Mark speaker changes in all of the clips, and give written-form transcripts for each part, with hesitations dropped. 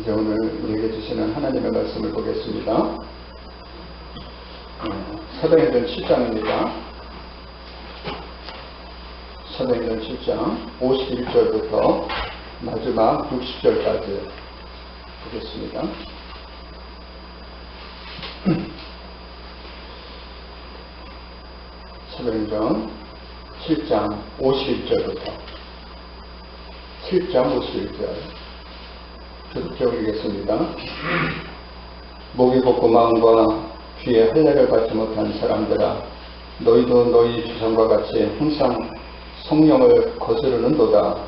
Speaker 1: 이제 오늘 우리에게 주시는 하나님의 말씀을 보겠습니다. 사도행전 7장입니다. 사도행전 7장 51절부터 마지막 60절까지 보겠습니다. 사도행전 7장 51절부터 7장 51절 계속 읽겠습니다. 목이 곱고 마음과 귀에 할례를 받지 못한 사람들아, 너희도 너희 주상과 같이 항상 성령을 거스르는도다.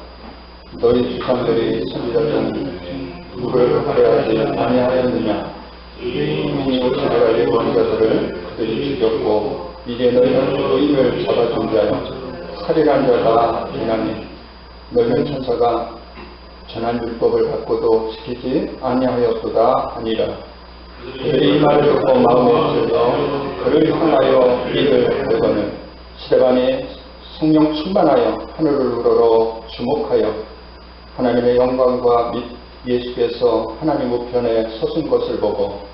Speaker 1: 너희 주상들이 선지자 중 누구를 살해하지 아니하였느냐? 이미 오시리라 예고한 자들을 그들이 죽였고 이제 너희는 의인을 잡아준 자여 살인한 자가 되나니 너희는 천사가 전한 율법을 갖고도 지키지 아니하였도다 하니라. 그들이 이 말을 듣고 마음에 찔러 그를 향하여 입을 열거늘 스데반이 성령 충만하여 하늘을 우러러 주목하여 하나님의 영광과 및 예수께서 하나님 우편에 서신 것을 보고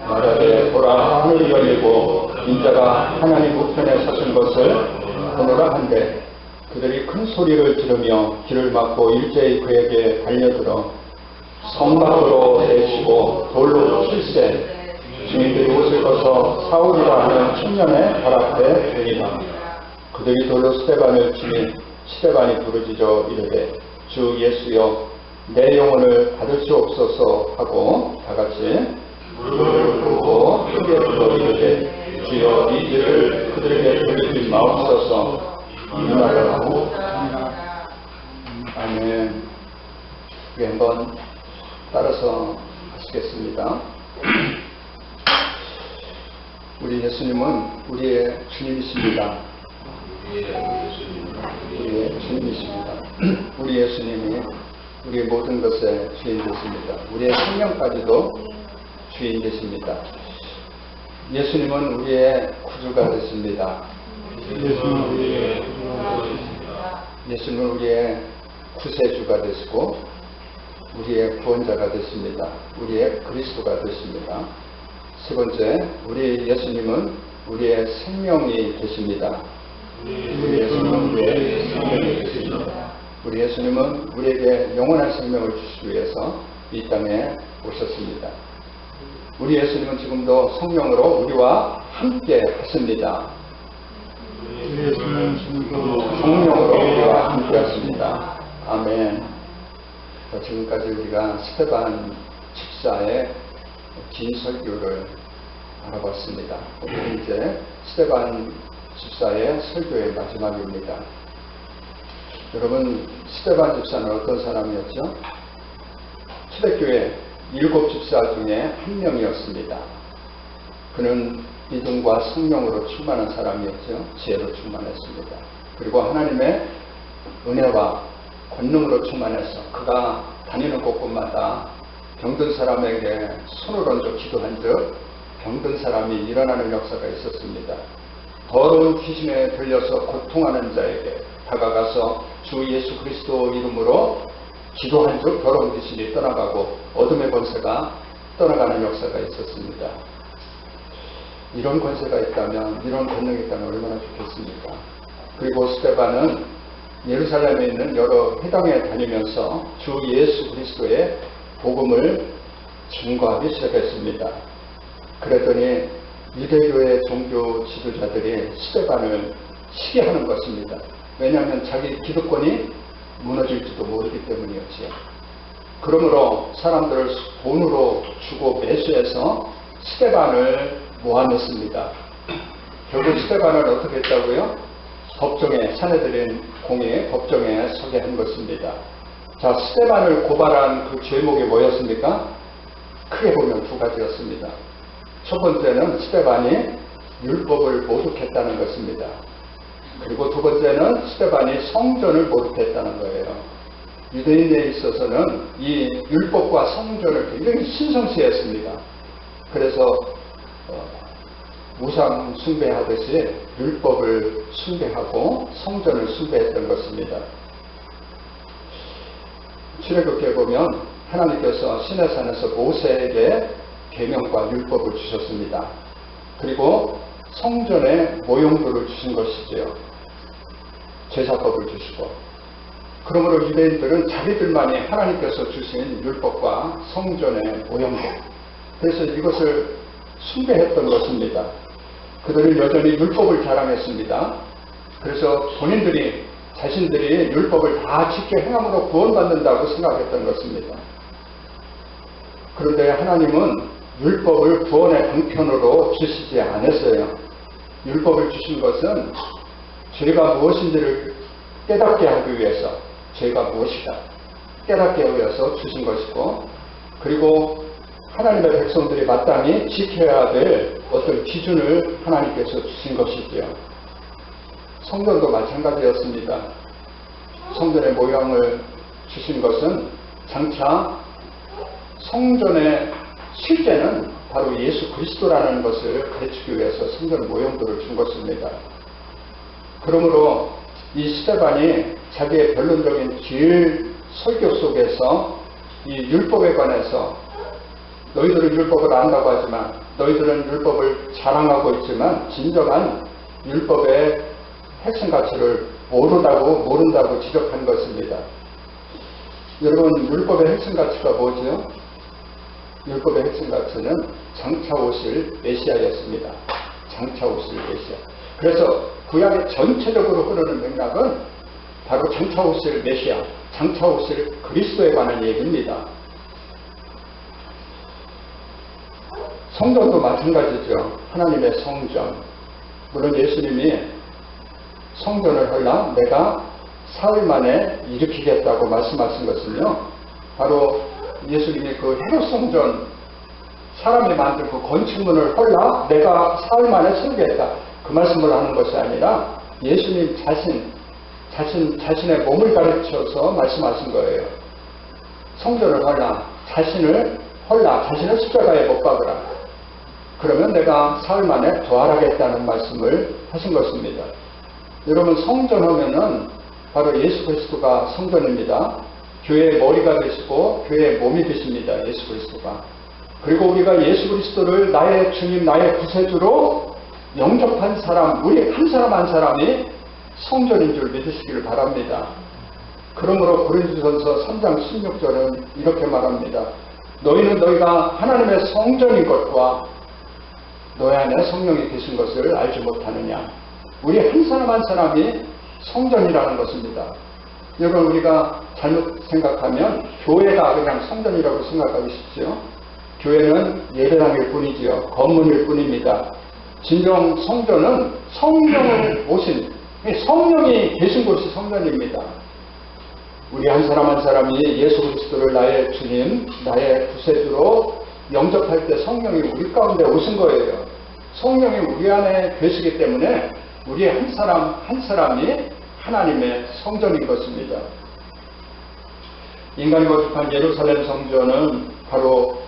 Speaker 1: 말하되 보라, 하늘이 열리고 인자가 하나님 우편에 서신 것을 보노라 한데 그들이 큰 소리를 지르며 길을 막고 일제히 그에게 달려들어 성 밖으로 내치고 돌로 칠세 주민들이 옷을 벗어 사울이라 하는 청년의 발 앞에 대니라. 그들이 돌로 스데반을 치니 스데반이 부르짖어 이르되 주 예수여 내 영혼을 받을 수 없소서 하고 다같이 무릎을 꿇고 크게 불러 이르되 주여 이 일을 그들에게 돌리지 마옵소서. 임하라고. 아멘. 우리 한번 따라서 하시겠습니다. 우리 예수님은 우리의 주님이십니다. 우리의 주님이십니다. 우리 예수님이 우리의 모든 것의 주인 되십니다. 우리의 생명까지도 주인 되십니다. 예수님은 우리의 구주가 되십니다. 예수님은 우리의 구세주가 되시고 우리의 구원자가 되십니다. 우리의 그리스도가 되십니다. 세 번째, 우리 예수님은 우리의 생명이 되십니다. 우리 예수님은 우리의 생명이 되십니다. 우리 예수님은 우리에게 영원한 생명을 주시기 위해서 이 땅에 오셨습니다. 우리 예수님은 지금도 성령으로 우리와 함께 하십니다. 성령으로 우리와 함께 하십니다. 아멘. 지금까지 우리가 스데반 집사의 긴 설교를 알아봤습니다. 오늘 이제 스데반 집사의 설교의 마지막입니다. 여러분, 스데반 집사는 어떤 사람이었죠? 초대교회 7 집사 중에 한 명이었습니다. 그는 믿음과 성령으로 충만한 사람이었죠. 지혜로 충만했습니다. 그리고 하나님의 은혜와 권능으로 충만해서 그가 다니는 곳곳마다 병든 사람에게 손을 얹어 기도한 즉 병든 사람이 일어나는 역사가 있었습니다. 더러운 귀신에 들려서 고통하는 자에게 다가가서 주 예수 그리스도 이름으로 기도한 즉 더러운 귀신이 떠나가고 어둠의 권세가 떠나가는 역사가 있었습니다. 이런 권세가 있다면, 이런 권능이 있다면 얼마나 좋겠습니까? 그리고 스데반은 예루살렘에 있는 여러 회당에 다니면서 주 예수 그리스도의 복음을 증거하기 시작했습니다. 그랬더니 유대교의 종교 지도자들이 스데반을 시기하는 것입니다. 왜냐하면 자기 기득권이 무너질지도 모르기 때문이었지요. 그러므로 사람들을 돈으로 주고 매수해서 스데반을 모아냈습니다. 결국 스데반을 어떻게 했다고요? 법정에, 사내들인 공의 법정에 서게 한 것입니다. 자, 스데반을 고발한 그 죄목이 뭐였습니까? 크게 보면 두 가지였습니다. 첫 번째는 스데반이 율법을 모독했다는 것입니다. 그리고 두 번째는 스데반이 성전을 모독했다는 거예요. 유대인에 있어서는 이 율법과 성전을 굉장히 신성시했습니다. 그래서 우상 숭배하듯이 율법을 숭배하고 성전을 숭배했던 것입니다. 출애굽기에 보면 하나님께서 시내산에서 모세에게 계명과 율법을 주셨습니다. 그리고 성전의 모형도를 주신 것이지요. 제사법을 주시고. 그러므로 유대인들은 자기들만이 하나님께서 주신 율법과 성전의 모형도, 그래서 이것을 숭배했던 것입니다. 그들은 여전히 율법을 자랑했습니다. 그래서 본인들이 자신들이 율법을 다 지켜 행함으로 구원받는다고 생각했던 것입니다. 그런데 하나님은 율법을 구원의 방편으로 주시지 않았어요. 율법을 주신 것은 죄가 무엇인지를 깨닫게 하기 위해서, 죄가 무엇이다 깨닫게 하기 위해서 주신 것이고, 그리고 하나님의 백성들이 마땅히 지켜야 될 어떤 기준을 하나님께서 주신 것이지요. 성전도 마찬가지였습니다. 성전의 모양을 주신 것은 장차 성전의 실제는 바로 예수 그리스도라는 것을 가르치기 위해서 성전 모형도를 준 것입니다. 그러므로 이 스데반이 자기의 변론적인 길 설교 속에서 이 율법에 관해서 너희들은 율법을 안다고 하지만, 너희들은 율법을 자랑하고 있지만 진정한 율법의 핵심 가치를 모른다고 지적한 것입니다. 여러분, 율법의 핵심 가치가 뭐죠? 율법의 핵심 가치는 장차 오실 메시아였습니다. 장차 오실 메시아. 그래서 구약의 전체적으로 흐르는 맥락은 바로 장차 오실 메시아, 장차 오실 그리스도에 관한 얘기입니다. 성전도 마찬가지죠. 하나님의 성전. 물론 예수님이 성전을 헐라 내가 사흘 만에 일으키겠다고 말씀하신 것은요, 바로 예수님이 그 헤롯 성전, 사람이 만든 그 건축물을 헐라 내가 사흘 만에 세우겠다, 그 말씀을 하는 것이 아니라 예수님 자신의 몸을 가르쳐서 말씀하신 거예요. 성전을 헐라, 자신을 십자가에 못 박으라. 그러면 내가 사흘 만에 부활하겠다는 말씀을 하신 것입니다. 여러분, 성전하면은 바로 예수 그리스도가 성전입니다. 교회의 머리가 되시고 교회의 몸이 되십니다. 예수 그리스도가. 그리고 우리가 예수 그리스도를 나의 주님, 나의 구세주로 영접한 사람, 우리 한 사람 한 사람이 성전인 줄 믿으시기를 바랍니다. 그러므로 고린도전서 3장 16절은 이렇게 말합니다. 너희는 너희가 하나님의 성전인 것과 너희 안에 성령이 계신 것을 알지 못하느냐. 우리 한 사람 한 사람이 성전이라는 것입니다. 여러분, 우리가 잘못 생각하면 교회가 그냥 성전이라고 생각하기 쉽죠. 교회는 예배당일 뿐이지요. 건물일 뿐입니다. 진정 성전은 성령을 모신, 성령이 계신 곳이 성전입니다. 우리 한 사람 한 사람이 예수 그리스도를 나의 주님, 나의 구세주로 영접할 때 성령이 우리 가운데 오신 거예요. 성령이 우리 안에 계시기 때문에 우리 한 사람 한 사람이 하나님의 성전인 것입니다. 인간이 거듭한 예루살렘 성전은 바로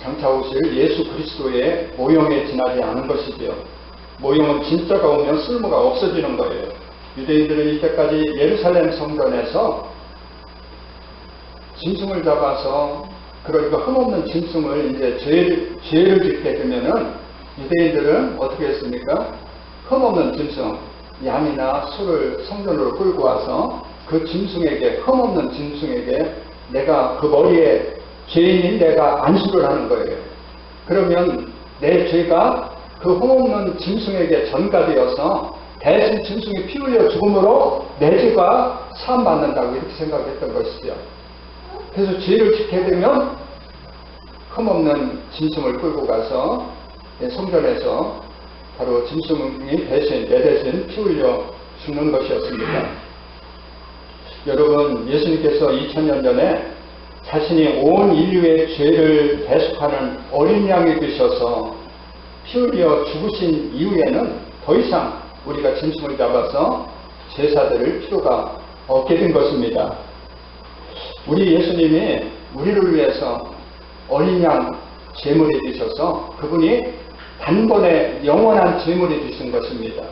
Speaker 1: 장차 오실 예수 그리스도의 모형에 지나지 않은 것이지요. 모형은 진짜가 오면 쓸모가 없어지는 거예요. 유대인들은 이때까지 예루살렘 성전에서 짐승을 잡아서, 그러니까 흠없는 짐승을 이제 죄를 짓게 되면은 유대인들은 어떻게 했습니까? 흠없는 짐승, 양이나 소를 성전으로 끌고 와서 그 짐승에게, 흠없는 짐승에게 내가 그 머리에 죄인인 내가 안수를 하는 거예요. 그러면 내 죄가 그 흠없는 짐승에게 전가되어서 대신 짐승이 피 흘려 죽음으로 내 죄가 사함받는다고 이렇게 생각했던 것이죠. 그래서 죄를 짓게 되면 흠없는 짐승을 끌고 가서 성전에서 바로 짐승이 대신, 내 대신 피 흘려 죽는 것이었습니다. 여러분, 예수님께서 2000년 전에 자신이 온 인류의 죄를 대속하는 어린 양이 되셔서 피 흘려 죽으신 이후에는 더 이상 우리가 짐승을 잡아서 제사 드릴 필요가 없게 된 것입니다. 우리 예수님이 우리를 위해서 어린 양 제물이 되셔서 그분이 단번에 영원한 제물이 되신 것입니다.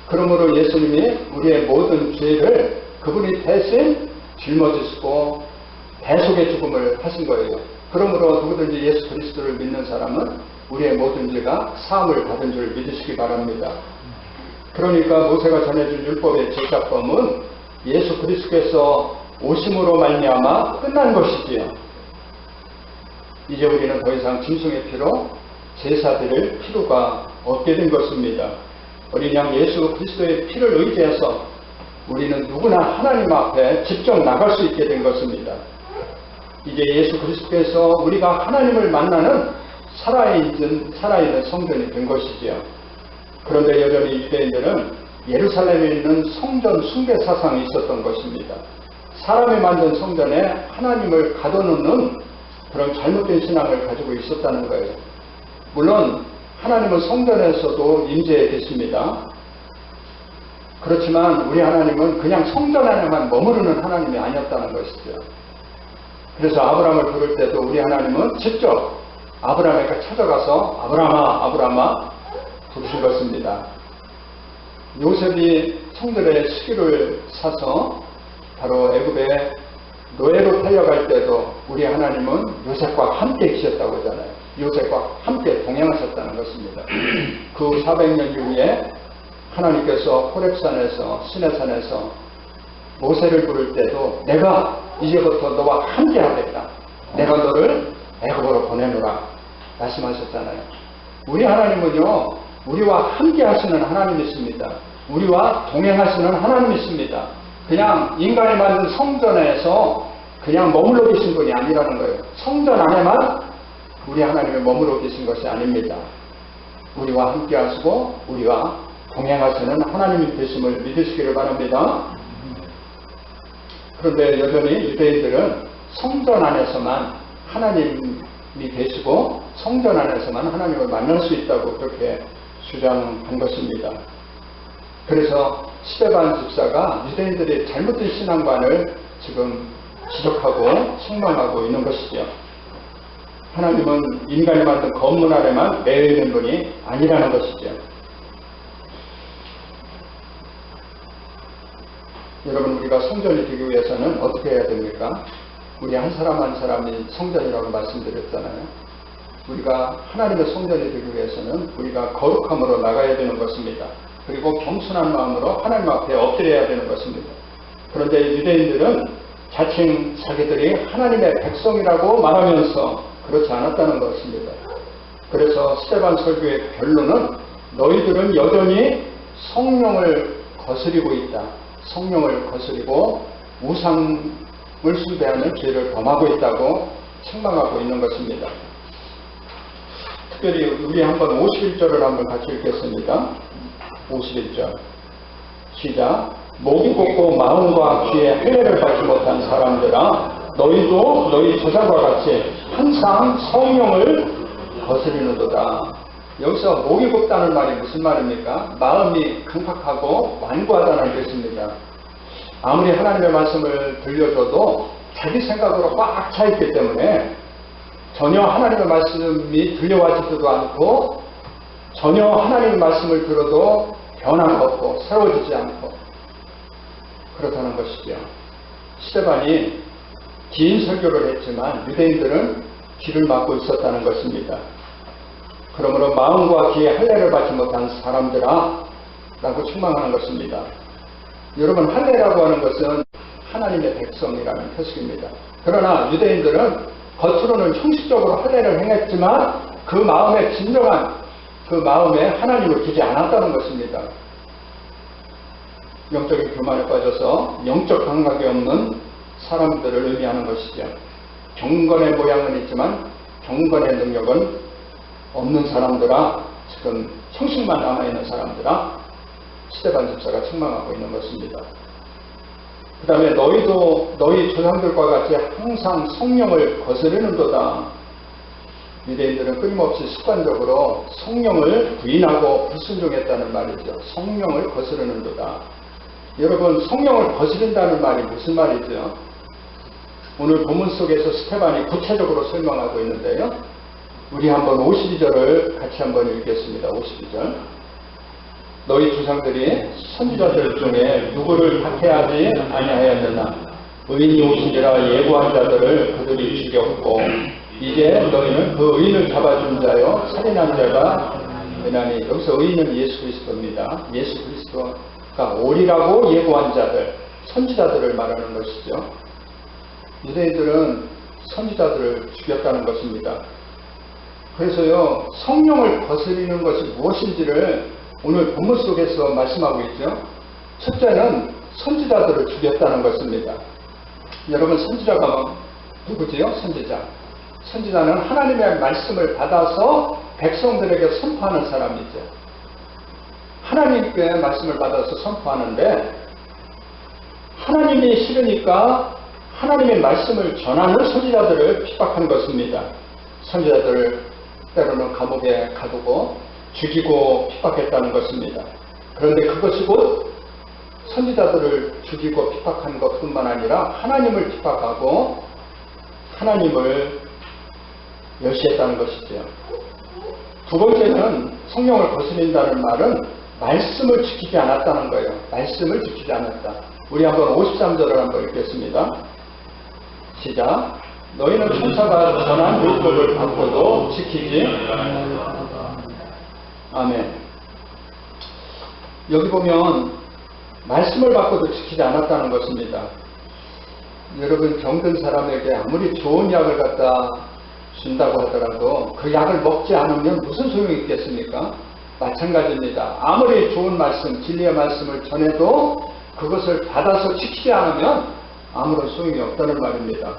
Speaker 1: 그러므로 예수님이 우리의 모든 죄를 그분이 대신 짊어지시고 대속의 죽음을 하신 거예요. 그러므로 누구든지 예수 그리스도를 믿는 사람은 우리의 모든 죄가 사함을 받은 줄 믿으시기 바랍니다. 그러니까 모세가 전해준 율법의 제사범은 예수 그리스도께서 오심으로 말미암아 끝난 것이지요. 이제 우리는 더 이상 짐승의 피로 제사 드릴 필요가 없게 된 것입니다. 어린 양 예수 그리스도의 피를 의지해서 우리는 누구나 하나님 앞에 직접 나갈 수 있게 된 것입니다. 이제 예수 그리스도께서 우리가 하나님을 만나는 살아있는 성전이 된 것이지요. 그런데 여전히 유대인들은 예루살렘에 있는 성전 숭배 사상이 있었던 것입니다. 사람이 만든 성전에 하나님을 가둬놓는 그런 잘못된 신앙을 가지고 있었다는 거예요. 물론 하나님은 성전에서도 임재해 계십니다. 그렇지만 우리 하나님은 그냥 성전 안에만 머무르는 하나님이 아니었다는 것이죠. 그래서 아브라함을 부를 때도 우리 하나님은 직접 아브라함에게 찾아가서 아브라함아 아브라함아 부르신 것입니다. 요셉이 성전의 시기를 사서 바로 애굽에 노예로 팔려갈 때도 우리 하나님은 요셉과 함께 계셨다고 하잖아요. 요셉과 함께 동행하셨다는 것입니다. 그 400년 이후에 하나님께서 호렙산에서 시내산에서 모세를 부를 때도 내가 이제부터 너와 함께 하겠다. 내가 너를 애굽으로 보내노라 말씀하셨잖아요. 우리 하나님은요 우리와 함께 하시는 하나님이십니다. 우리와 동행하시는 하나님이십니다. 그냥 인간이 만든 성전에서 그냥 머물러 계신 분이 아니라는 거예요. 성전 안에만 우리 하나님이 머물러 계신 것이 아닙니다. 우리와 함께 하시고 우리와 동행하시는 하나님이 되심을 믿으시기를 바랍니다. 그런데 여전히 유대인들은 성전 안에서만 하나님이 계시고 성전 안에서만 하나님을 만날 수 있다고 그렇게 주장한 것입니다. 그래서 스데반 집사가 유대인들의 잘못된 신앙관을 지금 지적하고 책망하고 있는 것이죠. 하나님은 인간이 만든 건물 아래만 매여 있는 분이 아니라는 것이죠. 여러분 우리가 성전이 되기 위해서는 어떻게 해야 됩니까? 우리 한 사람 한 사람이 성전이라고 말씀드렸잖아요. 우리가 하나님의 성전이 되기 위해서는 우리가 거룩함으로 나가야 되는 것입니다. 그리고 겸손한 마음으로 하나님 앞에 엎드려야 되는 것입니다. 그런데 유대인들은 자칭 자기들이 하나님의 백성이라고 말하면서 그렇지 않았다는 것입니다. 그래서 스데반 설교의 결론은 너희들은 여전히 성령을 거스리고 있다. 성령을 거스리고 우상을 숭배하는 죄를 범하고 있다고 책망하고 있는 것입니다. 특별히 우리 한번 51절을 한번 같이 읽겠습니다. 51절 시작. 목이 곱고 마음과 귀에 할례를 받지 못한 사람들아 너희도 너희 조상과 같이 항상 성령을 거스리는도다. 여기서 목이 곱다는 말이 무슨 말입니까? 마음이 강팍하고 완고하다는 뜻입니다. 아무리 하나님의 말씀을 들려줘도 자기 생각으로 꽉 차 있기 때문에 전혀 하나님의 말씀이 들려와지지도 않고 전혀 하나님의 말씀을 들어도 변화가 없고 새로워지지 않고 그렇다는 것이죠. 스데반이 긴 설교를 했지만 유대인들은 귀를 막고 있었다는 것입니다. 그러므로 마음과 귀에 할례를 받지 못한 사람들아 라고 책망하는 것입니다. 여러분 할례라고 하는 것은 하나님의 백성이라는 표식입니다. 그러나 유대인들은 겉으로는 형식적으로 할례를 행했지만 그 마음에 진정한 그 마음에 하나님을 두지 않았다는 것입니다. 영적인 교만에 빠져서 영적 감각이 없는 사람들을 의미하는 것이죠. 경건의 모양은 있지만 경건의 능력은 없는 사람들아, 지금 형식만 남아있는 사람들아 스데반 집사가 책망하고 있는 것입니다. 그 다음에 너희도 너희 조상들과 같이 항상 성령을 거스르는도다. 유대인들은 끊임없이 습관적으로 성령을 부인하고 불순종했다는 말이죠. 성령을 거스르는도다. 여러분 성령을 거스른다는 말이 무슨 말이죠? 오늘 본문 속에서 스데반이 구체적으로 설명하고 있는데요. 우리 한번 52절을 같이 한번 읽겠습니다. 52절. 너희 조상들이 선지자들 중에 누구를 박해하지 아니하였느냐? 의인이 오시리라 예고한 자들을 그들이 죽였고 이제 너희는 그 의인을 잡아준 자여 살인한 자가 되나니. 여기서 의인은 예수 그리스도입니다. 예수 그리스도가 오리라고 예고한 자들, 선지자들을 말하는 것이죠. 유대인들은 선지자들을 죽였다는 것입니다. 그래서요, 성령을 거스리는 것이 무엇인지를 오늘 본문 속에서 말씀하고 있죠. 첫째는 선지자들을 죽였다는 것입니다. 여러분, 선지자가 누구지요? 선지자. 선지자는 하나님의 말씀을 받아서 백성들에게 선포하는 사람이죠. 하나님께 말씀을 받아서 선포하는데 하나님이 싫으니까 하나님의 말씀을 전하는 선지자들을 핍박한 것입니다. 선지자들을 때로는 감옥에 가두고 죽이고 핍박했다는 것입니다. 그런데 그것이 곧 선지자들을 죽이고 핍박한 것뿐만 아니라 하나님을 핍박하고 하나님을 멸시했다는 것이죠. 두 번째는 성령을 거스린다는 말은 말씀을 지키지 않았다는 거예요. 말씀을 지키지 않았다. 우리 한번 53절을 한번 읽겠습니다. 시작. 너희는 천사가 전한 율법을 받고도 지키지 아멘. 여기 보면 말씀을 받고도 지키지 않았다는 것입니다. 여러분, 병든 사람에게 아무리 좋은 약을 갖다 준다고 하더라도 그 약을 먹지 않으면 무슨 소용이 있겠습니까? 마찬가지입니다. 아무리 좋은 말씀, 진리의 말씀을 전해도 그것을 받아서 지키지 않으면 아무런 소용이 없다는 말입니다.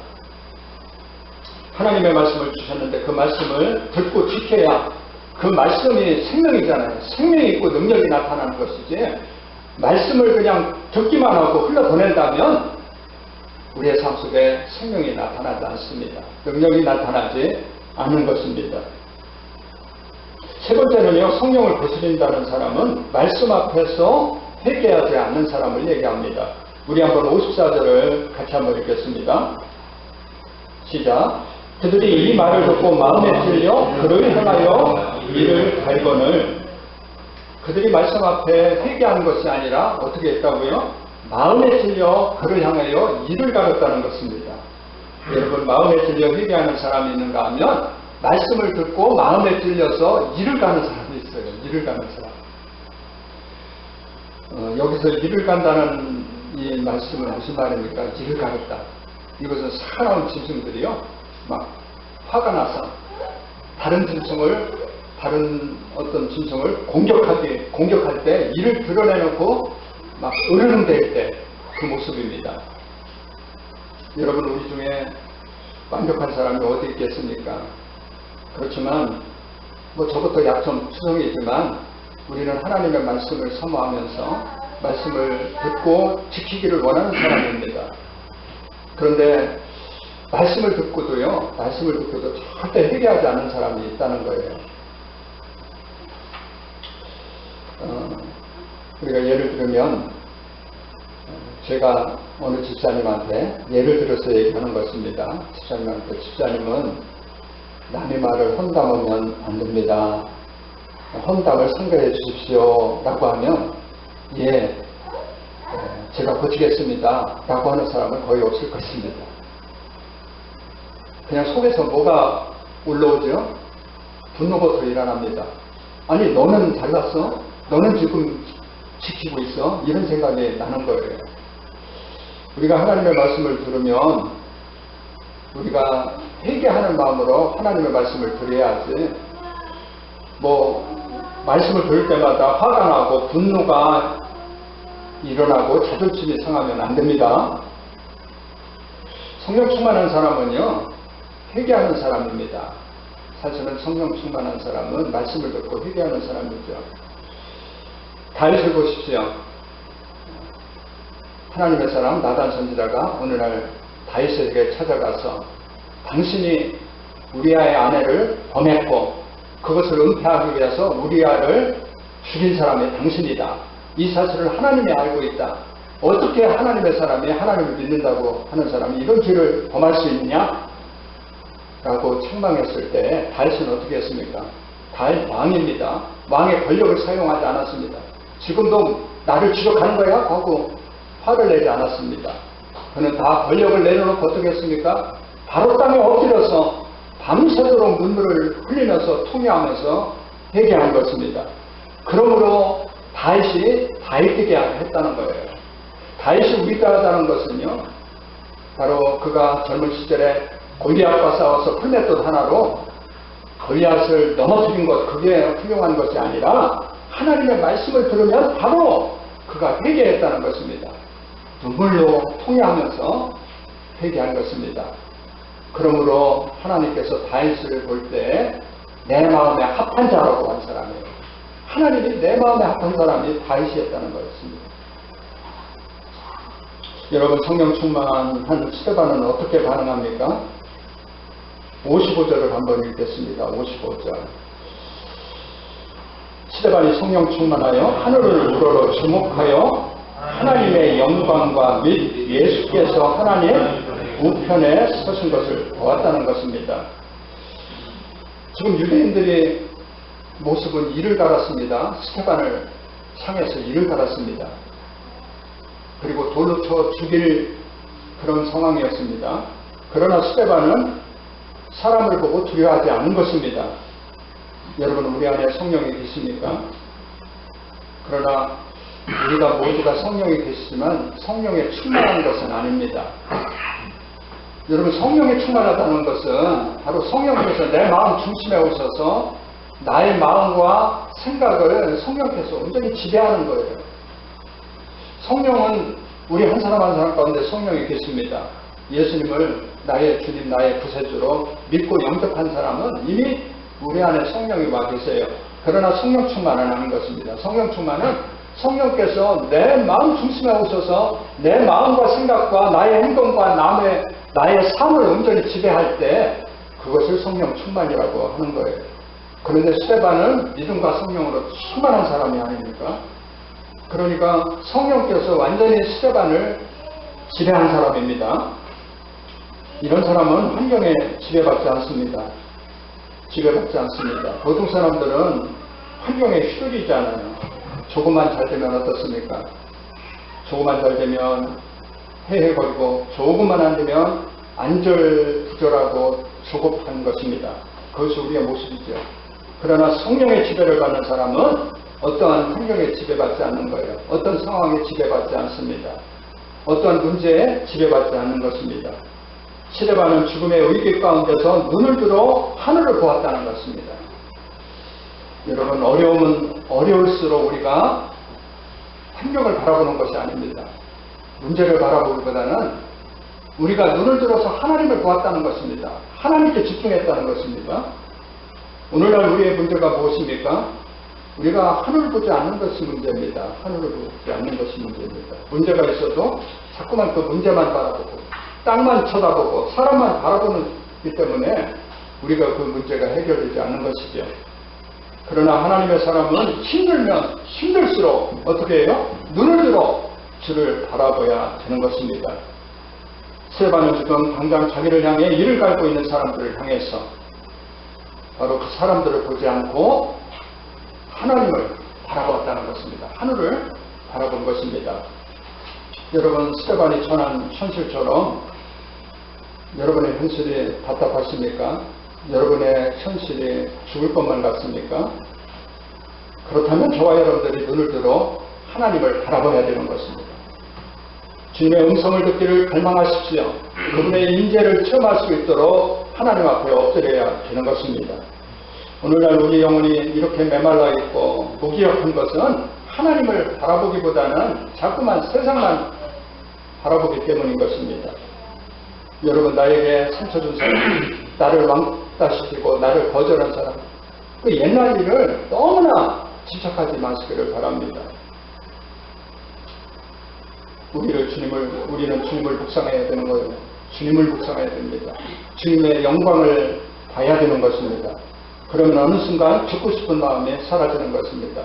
Speaker 1: 하나님의 말씀을 주셨는데 그 말씀을 듣고 지켜야, 그 말씀이 생명이잖아요. 생명이 있고 능력이 나타나는 것이지, 말씀을 그냥 듣기만 하고 흘러보낸다면 우리의 삶 속에 생명이 나타나지 않습니다. 능력이 나타나지 않는 것입니다. 세 번째는요, 성령을 거스린다는 사람은 말씀 앞에서 회개하지 않는 사람을 얘기합니다. 우리 한번 54절을 같이 한번 읽겠습니다. 시작. 그들이 이 말을 듣고 마음에 찔려 그를 향하여 이를 갈거늘. 그들이 말씀 앞에 회개하는 것이 아니라 어떻게 했다고요? 마음에 찔려 그를 향하여 이를 가렸다는 것입니다. 여러분, 마음에 찔려 회개하는 사람이 있는가 하면 말씀을 듣고 마음에 찔려서 이를 가는 사람이 있어요. 이를 가는 사람. 여기서 이를 간다는 이 말씀은 무슨 말입니까? 이를 가렸다. 이것은 사나운 짐승들이요, 막 화가 나서 다른 어떤 짐승을 공격할 때 이를 드러내놓고 막 으르렁댈 때 그 모습입니다. 여러분, 우리 중에 완벽한 사람이 어디 있겠습니까? 그렇지만 뭐 저것도 약점 투성이지만 우리는 하나님의 말씀을 사모하면서 말씀을 듣고 지키기를 원하는 사람입니다. 그런데 말씀을 듣고도 절대 회개하지 않는 사람이 있다는 거예요. 우리가 예를 들면, 제가 어느 집사님한테 예를 들어서 얘기하는 것입니다. 집사님은 남의 말을 험담하면 안 됩니다. 험담을 상대해 주십시오 라고 하면, 예, 제가 고치겠습니다 라고 하는 사람은 거의 없을 것입니다. 그냥 속에서 뭐가 올라오죠? 분노부터 일어납니다. 아니, 너는 잘났어? 너는 지금 지키고 있어? 이런 생각이 나는 거예요. 우리가 하나님의 말씀을 들으면 우리가 회개하는 마음으로 하나님의 말씀을 들어야지, 뭐 말씀을 들을 때마다 화가 나고 분노가 일어나고 자존심이 상하면 안 됩니다. 성령 충만한 사람은요, 회개하는 사람입니다. 사실은 성령 충만한 사람은 말씀을 듣고 회개하는 사람이죠. 다윗을 보십시오. 하나님의 사람 나단 선지자가 어느 날 다윗에게 찾아가서, 당신이 우리아의 아내를 범했고 그것을 은폐하기 위해서 우리아를 죽인 사람이 당신이다. 이 사실을 하나님이 알고 있다. 어떻게 하나님의 사람이 하나님을 믿는다고 하는 사람이 이런 죄를 범할 수 있느냐? 라고 책망했을 때 다윗은 어떻게 했습니까? 다윗 왕입니다. 왕의 권력을 사용하지 않았습니다. 지금도 나를 추적하는 거야? 하고 화를 내지 않았습니다. 그는 다 권력을 내려놓고 어떻게 했습니까? 바로 땅에 엎드려서 밤새도록 눈물을 흘리면서 통회하면서 회개한 것입니다. 그러므로 다윗이 다윗되게 했다는 거예요. 다윗이 위대하다는 것은요, 바로 그가 젊은 시절에 골리앗과 싸워서 풀맷돌 하나로 골리앗을 넘어뜨린 것, 그게 훌륭한 것이 아니라 하나님의 말씀을 들으면 바로 그가 회개했다는 것입니다. 눈물로 통회하면서 회개한 것입니다. 그러므로 하나님께서 다윗을 볼 때 내 마음에 합한 자라고 한 사람이에요. 하나님이 내 마음에 합한 사람이 다윗이었다는 것입니다. 여러분, 성령 충만한 스데반은 어떻게 반응합니까? 55절을 한번 읽겠습니다. 55절. 스데반이 성령 충만하여 하늘을 우러러 주목하여 하나님의 영광과 및 예수께서 하나님 우편에 서신 것을 보았다는 것입니다. 지금 유대인들의 모습은 이를 갈았습니다. 스데반을 향해서 이를 갈았습니다. 그리고 돌로 쳐 죽일 그런 상황이었습니다. 그러나 스데반은 사람을 보고 두려워하지 않은 것입니다. 여러분, 우리 안에 성령이 계십니까? 그러나 우리가 모두가 성령이 계시지만 성령에 충만한 것은 아닙니다. 여러분, 성령에 충만하다는 것은 바로 성령께서 내 마음 중심에 오셔서 나의 마음과 생각을 성령께서 온전히 지배하는 거예요. 성령은 우리 한 사람 한 사람 가운데 성령이 계십니다. 예수님을 나의 주님, 나의 구세주로 믿고 영접한 사람은 이미 우리 안에 성령이 와 계세요. 그러나 성령 충만은 아닌 것입니다. 성령 충만은 성령께서 내 마음 중심에 오셔서 내 마음과 생각과 나의 행동과 나의 삶을 온전히 지배할 때 그것을 성령 충만이라고 하는 거예요. 그런데 스데반은 믿음과 성령으로 충만한 사람이 아닙니까? 그러니까 성령께서 완전히 스데반을 지배한 사람입니다. 이런 사람은 환경에 지배받지 않습니다. 지배받지 않습니다. 보통 사람들은 환경에 휘둘리잖아요. 조금만 잘 되면 어떻습니까? 조금만 잘 되면 헤헤거리고 조금만 안 되면 안절부절하고 조급한 것입니다. 그것이 우리의 모습이죠. 그러나 성령의 지배를 받는 사람은 어떠한 환경에 지배받지 않는 거예요. 어떤 상황에 지배받지 않습니다. 어떠한 문제에 지배받지 않는 것입니다. 스데반은 죽음의 위기 가운데서 눈을 들어 하늘을 보았다는 것입니다. 여러분, 어려움은 어려울수록 우리가 환경을 바라보는 것이 아닙니다. 문제를 바라보기보다는 우리가 눈을 들어서 하나님을 보았다는 것입니다. 하나님께 집중했다는 것입니다. 오늘날 우리의 문제가 무엇입니까? 우리가 하늘을 보지 않는 것이 문제입니다. 하늘을 보지 않는 것이 문제입니다. 문제가 있어도 자꾸만 그 문제만 바라보고 땅만 쳐다보고 사람만 바라보기 때문에 우리가 그 문제가 해결되지 않는 것이죠. 그러나 하나님의 사람은 힘들면 힘들수록 어떻게 해요? 눈을 들어 주를 바라봐야 되는 것입니다. 스데반은 지금 당장 자기를 향해 이를 갈고 있는 사람들을 향해서 바로 그 사람들을 보지 않고 하나님을 바라보았다는 것입니다. 하늘을 바라본 것입니다. 여러분, 스데반이 전한 현실처럼 여러분의 현실이 답답하십니까? 여러분의 현실이 죽을 것만 같습니까? 그렇다면 저와 여러분들이 눈을 들어 하나님을 바라봐야 되는 것입니다. 주님의 음성을 듣기를 갈망하십시오. 그분의 인재를 체험할 수 있도록 하나님 앞에 엎드려야 되는 것입니다. 오늘날 우리 영혼이 이렇게 메말라 있고 무기력한 것은 하나님을 바라보기보다는 자꾸만 세상만 바라보기 때문인 것입니다. 여러분, 나에게 상처 준 사람, 나를 왕따시키고 나를 거절한 사람, 그 옛날 일을 너무나 집착하지 마시기를 바랍니다. 우리는 주님을 묵상해야 되는 거예요. 주님을 묵상해야 됩니다. 주님의 영광을 봐야 되는 것입니다. 그러면 어느 순간 죽고 싶은 마음이 사라지는 것입니다.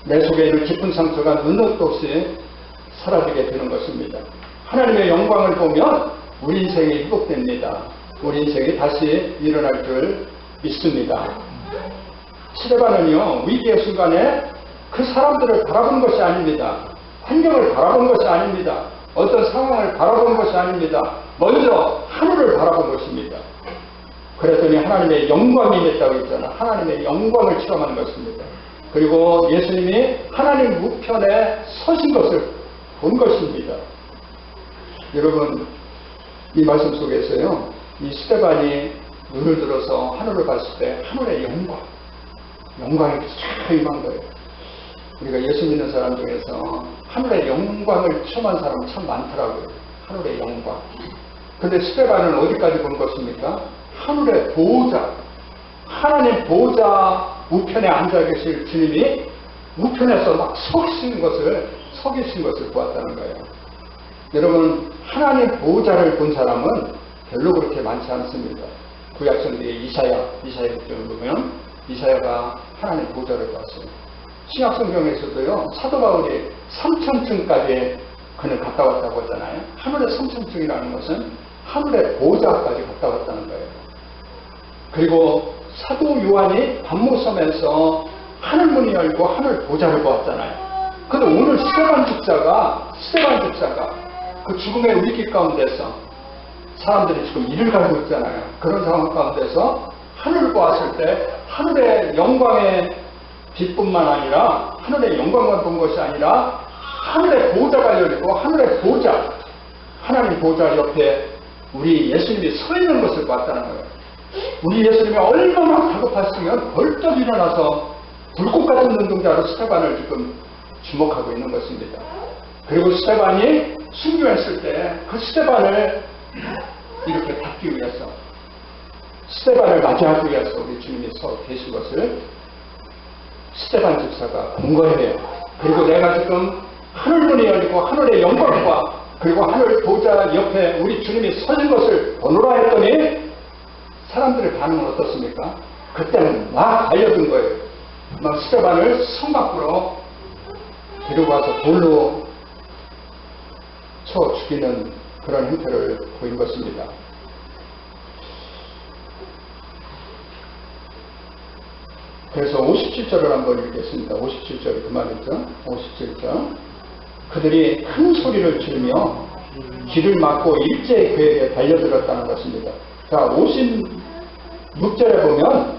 Speaker 1: 내 속에 있는 깊은 상처가 눈도 없이 사라지게 되는 것입니다. 하나님의 영광을 보면 우리 인생이 회복됩니다. 우리 인생이 다시 일어날 줄 믿습니다. 스데반은요, 위기의 순간에 그 사람들을 바라본 것이 아닙니다. 환경을 바라본 것이 아닙니다. 어떤 상황을 바라본 것이 아닙니다. 먼저 하늘을 바라본 것입니다. 그랬더니 하나님의 영광이 임했다고 했잖아. 하나님의 영광을 체험하는 것입니다. 그리고 예수님이 하나님 우편에 서신 것을 본 것입니다. 여러분, 이 말씀 속에서요, 이 스데반이 눈을 들어서 하늘을 봤을 때 하늘의 영광이 쫙 임한 거예요. 우리가 예수 믿는 사람 중에서 하늘의 영광을 체험한 사람은 참 많더라고요. 하늘의 영광. 근데 스데반은 어디까지 본 것입니까? 하늘의 보호자, 하나님 보호자 우편에 앉아 계실 주님이 우편에서 막 서 계신 것을 보았다는 거예요. 여러분, 하나님 보호자를 본 사람은 별로 그렇게 많지 않습니다. 구약성경의 이사야를 보면 이사야가 하나님 보호자를 봤어요. 신약성경에서도요, 사도 바울이 3천층까지 그는 갔다 왔다고 하잖아요. 하늘의 3천층이라는 것은 하늘의 보호자까지 갔다 왔다는 거예요. 그리고 사도 요한이 밤모섬에서 하늘문이 열고 하늘 보좌를 보았잖아요. 근데 오늘 스데반 집사가 그 죽음의 위기 가운데서 사람들이 지금 이를 갈고 있잖아요. 그런 상황 가운데서 하늘을 보았을 때 하늘의 영광의 빛뿐만 아니라 하늘의 영광만 본 것이 아니라 하늘의 보좌가 열리고 하늘의 보좌, 하나님 보좌 옆에 우리 예수님이 서 있는 것을 봤다는 거예요. 우리 예수님이 얼마나 다급했으면 벌떡 일어나서 불꽃 같은 눈동자로 스데반을 지금 주목하고 있는 것입니다. 그리고 스데반이 순교했을 때 그 스데반을 이렇게 받기 위해서, 스데반을 맞이하기 위해서 우리 주님이 서 계신 것을 스데반 집사가 본 거예요. 그리고 내가 지금 하늘문이 열리고 하늘의 영광과 그리고 하늘 보좌 옆에 우리 주님이 서신 것을 보노라 했더니 사람들의 반응은 어떻습니까? 그때는 막 달려든 거예요. 막 스데반을 성 밖으로 데리고 와서 돌로 쳐 죽이는 그런 형태를 보인 것입니다. 그래서 57절을 한번 읽겠습니다. 57절이 그 말이죠. 57절. 그들이 큰 소리를 지르며 길을 막고 일제히 그에게 달려들었다는 것입니다. 자, 56절에 보면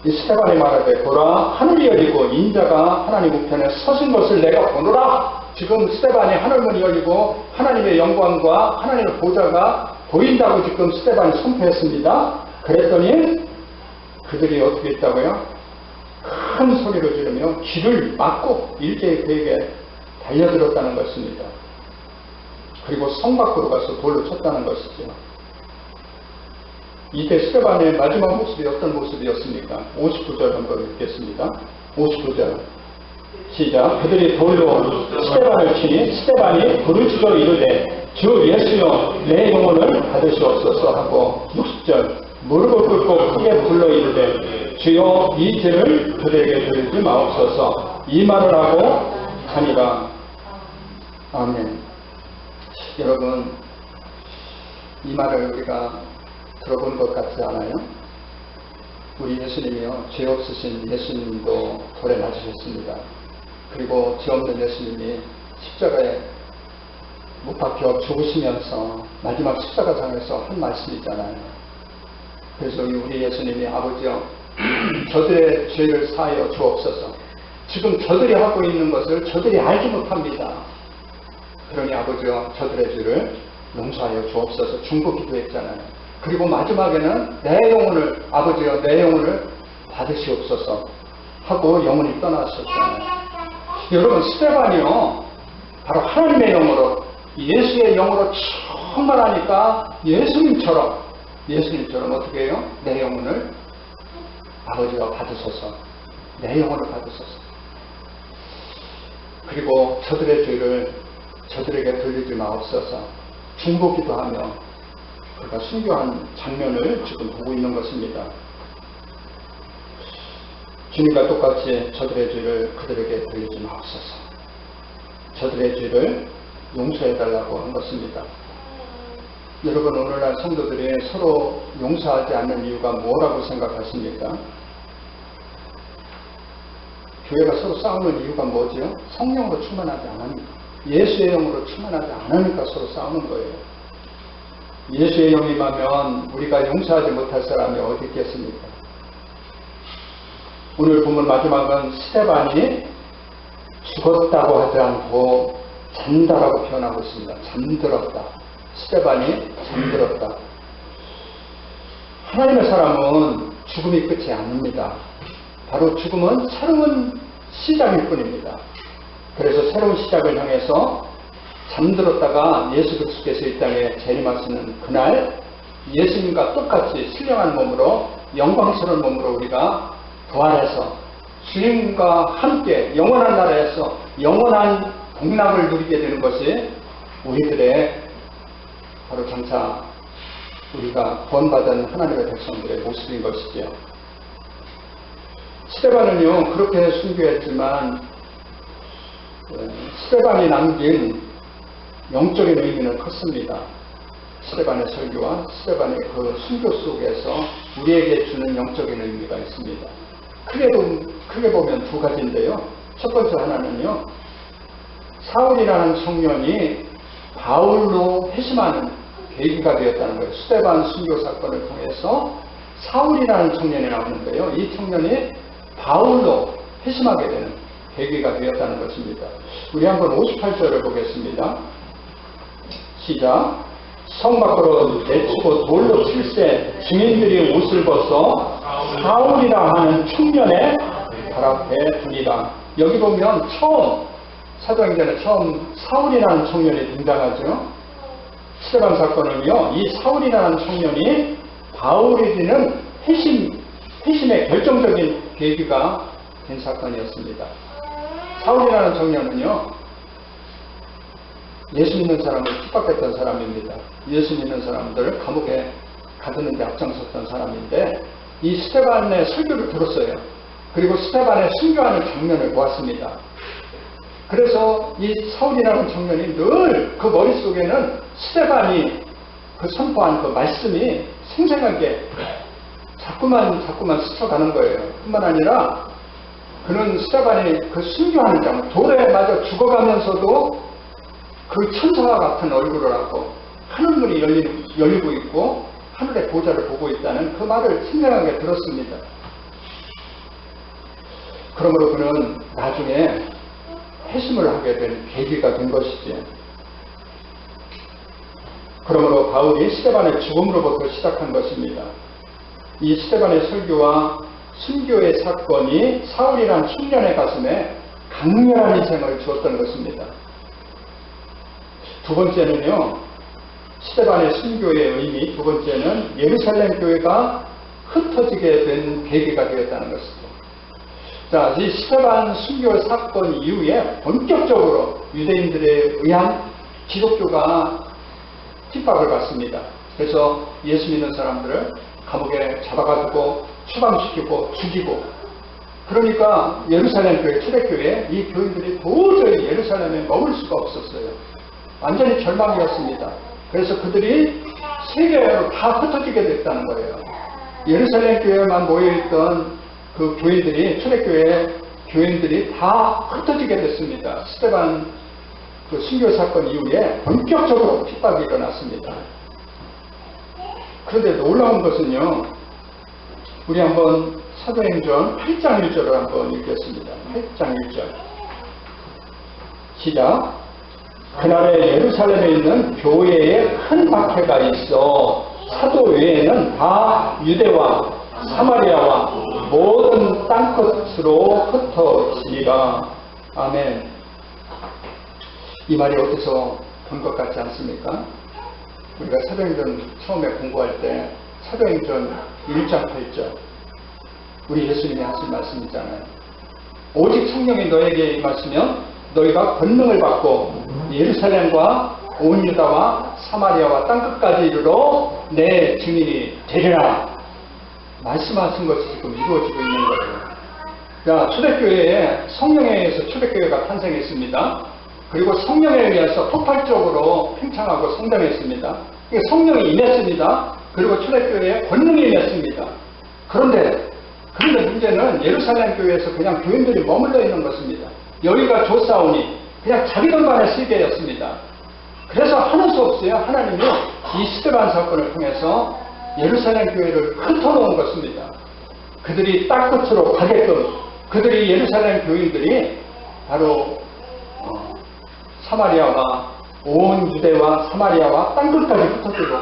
Speaker 1: 이 스데반이 말하되 보라 하늘이 열리고 인자가 하나님 우편에 서신 것을 내가 보노라. 지금 스데반이 하늘문이 열리고 하나님의 영광과 하나님의 보좌가 보인다고 지금 스데반이 선포했습니다. 그랬더니 그들이 어떻게 했다고요? 큰 소리를 지르며 길을 막고 일제히 그에게 달려들었다는 것입니다. 그리고 성 밖으로 가서 돌로 쳤다는 것이죠. 이때 스데반의 마지막 모습이 어떤 모습이었습니까? 59절 한번 읽겠습니다. 59절 시작. 그들이 돌로 스데반을 치니 스데반이 부르짖어 이르되 주 예수여 내 영혼을 받으시옵소서 하고 60절 무릎을 꿇고 크게 불러 이르되 주여 이 죄를 그들에게 돌리지 마옵소서 이 말을 하고 가니라. 아멘. 여러분, 이 말을 우리가 들어본 것 같지 않아요? 우리 예수님이요, 죄 없으신 예수님도 돌에 맞으셨습니다. 그리고 죄 없는 예수님이 십자가에 못 박혀 죽으시면서 마지막 십자가상에서 한 말씀이잖아요. 그래서 우리 예수님이 아버지여 저들의 죄를 사하여 주옵소서. 지금 저들이 하고 있는 것을 저들이 알지 못합니다. 그러니 아버지여 저들의 죄를 용서하여 주옵소서 중보 기도했잖아요. 그리고 마지막에는 내 영혼을 아버지여 내 영혼을 받으시옵소서 하고 영혼이 떠나셨잖아요. 여러분, 스데반이요 바로 하나님의 영으로 예수의 영으로 충만하니까 예수님처럼 어떻게 해요? 내 영혼을 아버지가 받으소서, 내 영혼을 받으소서. 그리고 저들의 죄를 저들에게 돌리지 마옵소서 중보기도 하며 그가 순교한 장면을 지금 보고 있는 것입니다. 주님과 똑같이 저들의 죄를 그들에게 돌리지 마옵소서, 저들의 죄를 용서해달라고 한 것입니다. 여러분, 오늘날 성도들이 서로 용서하지 않는 이유가 뭐라고 생각하십니까? 교회가 서로 싸우는 이유가 뭐지요? 성령으로 충만하지 않으니까. 예수의 영으로 충만하지 않으니까 서로 싸우는 거예요. 예수의 영이 임하면 우리가 용서하지 못할 사람이 어디 있겠습니까? 오늘 본문 마지막은 스데반이 죽었다고 하지 않고 잔다라고 표현하고 있습니다. 잠들었다. 스데반이 잠들었다. 하나님의 사람은 죽음이 끝이 아닙니다. 바로 죽음은 새로운 시작일 뿐입니다. 그래서 새로운 시작을 향해서 잠들었다가 예수 그리스도께서 이 땅에 재림하시는 그날 예수님과 똑같이 신령한 몸으로 영광스러운 몸으로 우리가 부활해서 주님과 함께 영원한 나라에서 영원한 복락을 누리게 되는 것이 우리들의 바로 장차 우리가 구원받은 하나님의 백성들의 모습인 것이죠. 스데반은요 그렇게 순교했지만 스데반이 남긴 영적인 의미는 컸습니다. 스데반의 설교와 스데반의 그 순교 속에서 우리에게 주는 영적인 의미가 있습니다. 크게 보면 두 가지인데요. 첫 번째 하나는요, 사울이라는 청년이 바울로 회심하는 계기가 되었다는 거예요. 스데반 순교 사건을 통해서 사울이라는 청년이 나오는데요. 이 청년이 바울로 회심하게 되는 계기가 되었다는 것입니다. 우리 한번 58절을 보겠습니다. 시작. 성 밖으로 내치고 돌로 칠세 증인들이 옷을 벗어 사울이라 하는 청년의 발 앞에 두니라. 여기 보면 처음 사도행전에 처음 사울이라는 청년이 등장하죠. 스데반 사건은요, 이 사울이라는 청년이 바울에게는 회심의 결정적인 계기가 된 사건이었습니다. 사울이라는 청년은요, 예수 믿는 사람을 핍박했던 사람입니다. 예수 믿는 사람들을 감옥에 가두는 데 앞장섰던 사람인데 이 스데반의 설교를 들었어요. 그리고 스데반의 순교하는 장면을 보았습니다. 그래서 이 사울이라는 청년이 늘 그 머릿속에는 스데반이 그 선포한 그 말씀이 생생하게 자꾸만 스쳐가는 거예요. 뿐만 아니라 그는 스데반이 그 순교하는 장면, 돌에 맞아 죽어가면서도 그 천사와 같은 얼굴을 하고 하늘문이 열리고 있고 하늘의 보좌를 보고 있다는 그 말을 생생하게 들었습니다. 그러므로 그는 나중에 회심을 하게 된 계기가 된 것이지. 그러므로 바울이 스데반의 죽음으로부터 시작한 것입니다. 이 스데반의 설교와 순교의 사건이 사울이란 청년의 가슴에 강렬한 인생을 주었던 것입니다. 두 번째는요, 스데반의 순교의 의미, 두 번째는 예루살렘 교회가 흩어지게 된 계기가 되었다는 것이죠. 자, 이 스데반 순교 사건 이후에 본격적으로 유대인들에 의한 기독교가 핍박을 받습니다. 그래서 예수 믿는 사람들을 감옥에 잡아가지고 추방시키고 죽이고, 그러니까 예루살렘 교회, 초대교회 이 교인들이 도저히 예루살렘에 머물 수가 없었어요. 완전히 절망이었습니다. 그래서 그들이 세계로 다 흩어지게 됐다는 거예요. 예루살렘 교회에만 모여있던 그 교인들이, 초대교회 교인들이 다 흩어지게 됐습니다. 스데반 그 순교 사건 이후에 본격적으로 핍박이 일어났습니다. 그런데 놀라운 것은요, 우리 한번 사도행전 8장 1절을 한번 읽겠습니다. 8장 1절 시작. 그날에 예루살렘에 있는 교회에 큰 박해가 있어 사도 외에는 다 유대와 사마리아와 모든 땅끝으로 흩어지리라. 아멘. 이 말이 어디서 본 것 같지 않습니까? 우리가 사도행전 처음에 공부할 때 사도행전 1장 8절 우리 예수님이 하신 말씀이잖아요. 오직 성령이 너에게 임하시면 너희가 권능을 받고 예루살렘과 온 유다와 사마리아와 땅끝까지 이르러 내 증인이 되리라. 말씀하신 것이 지금 이루어지고 있는 거예요. 자, 초대교회에 성령에 의해서 초대교회가 탄생했습니다. 그리고 성령에 의해서 폭발적으로 팽창하고 성장했습니다. 성령이 임했습니다. 그리고 초대교회에 권능이 임했습니다. 그런데 문제는 예루살렘 교회에서 그냥 교인들이 머물러 있는 것입니다. 여기가 좋사오니 그냥 자기들만의 세계였습니다. 그래서 하는 수 없어요. 하나님이 이 스데반 사건을 통해서 예루살렘 교회를 흩어놓은 것입니다. 그들이 땅끝으로 가게끔 그들이 예루살렘 교인들이 바로 사마리아와 온 유대와 사마리아와 땅끝까지 흩어지고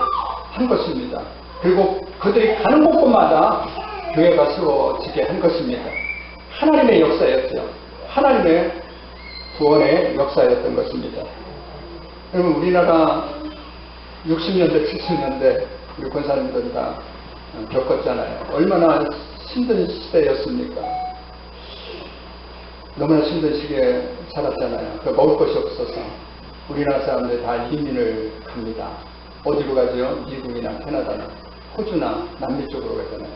Speaker 1: 한 것입니다. 그리고 그들이 가는 곳곳마다 교회가 세워지게 한 것입니다. 하나님의 역사였죠. 하나님의 구원의 역사였던 것입니다. 여러분 우리나라 60년대 70년대 우리 권사님들 다 겪었잖아요. 얼마나 힘든 시대였습니까? 너무나 힘든 시기에 살았잖아요. 먹을 것이 없어서 우리나라 사람들이 다 이민을 갑니다. 어디로 가죠? 미국이나 캐나다나 호주나 남미 쪽으로 가잖아요.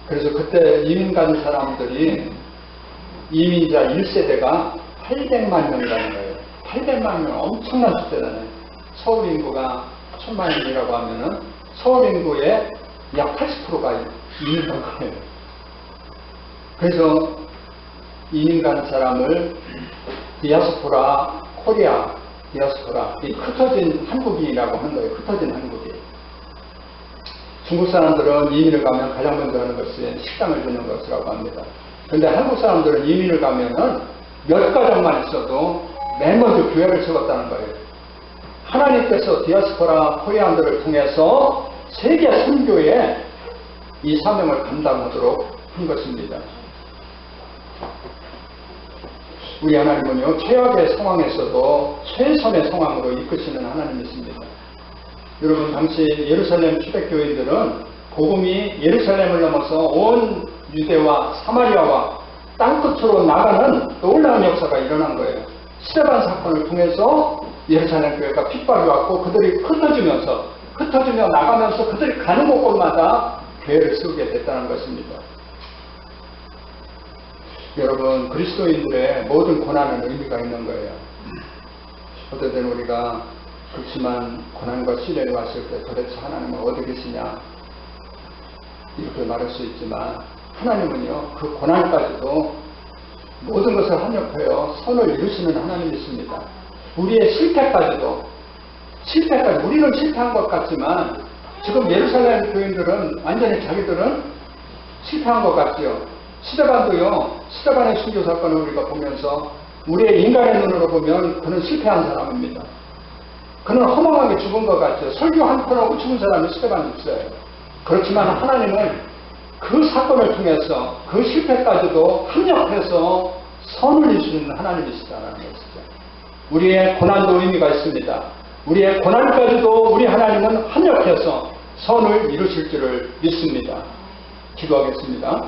Speaker 1: 그래서 그때 이민 간 사람들이 이민자 1세대가 800만 명이라는 거예요. 800만 명 엄청난 숫자잖아요. 서울 인구가 1000만 명이라고 하면은 서울 인구의 약 80%가 이민 간 거예요. 그래서 이민 간 사람을 디아스포라, 코리아, 디아스포라, 이 흩어진 한국인이라고 하는 거예요. 흩어진 한국인. 중국 사람들은 이민을 가면 가장 먼저 하는 것이 식당을 주는 것이라고 합니다. 그런데 한국 사람들은 이민을 가면은 몇 가정만 있어도 맨 먼저 교회를 세웠다는 거예요. 하나님께서 디아스포라 코리안들을 통해서 세계 선교에 이 사명을 감당하도록 한 것입니다. 우리 하나님은요, 최악의 상황에서도 최선의 상황으로 이끄시는 하나님이십니다. 여러분, 당시 예루살렘 초대교인들은 복음이 예루살렘을 넘어서 온 유대와 사마리아와 땅끝으로 나가는 놀라운 역사가 일어난 거예요. 스데반 사건을 통해서 예루살렘 교회가 핍박이 왔고 그들이 흩어지며 나가면서 그들이 가는 곳곳마다 교회를 세우게 됐다는 것입니다. 여러분, 그리스도인들의 모든 고난은 의미가 있는 거예요. 어떨 때는 우리가 극심한 고난과 시련이 왔을 때 도대체 하나님은 어디 계시냐 이렇게 말할 수 있지만 하나님은요, 그 고난까지도 모든 것을 합력하여 선을 이루시는 하나님이십니다. 우리의 실패까지도 우리는 실패한 것 같지만 지금 예루살렘 교인들은 완전히 자기들은 실패한 것 같지요. 스데반도요, 스데반의 순교 사건을 우리가 보면서 우리의 인간의 눈으로 보면 그는 실패한 사람입니다. 그는 허망하게 죽은 것 같죠. 설교 한 편 하고 죽은 사람이 스데반 집사예요. 그렇지만 하나님은 그 사건을 통해서 그 실패까지도 합력해서 선을 이루시는 하나님이시다는 것이죠. 우리의 고난도 의미가 있습니다. 우리의 고난까지도 우리 하나님은 합력해서 선을 이루실 줄을 믿습니다. 기도하겠습니다.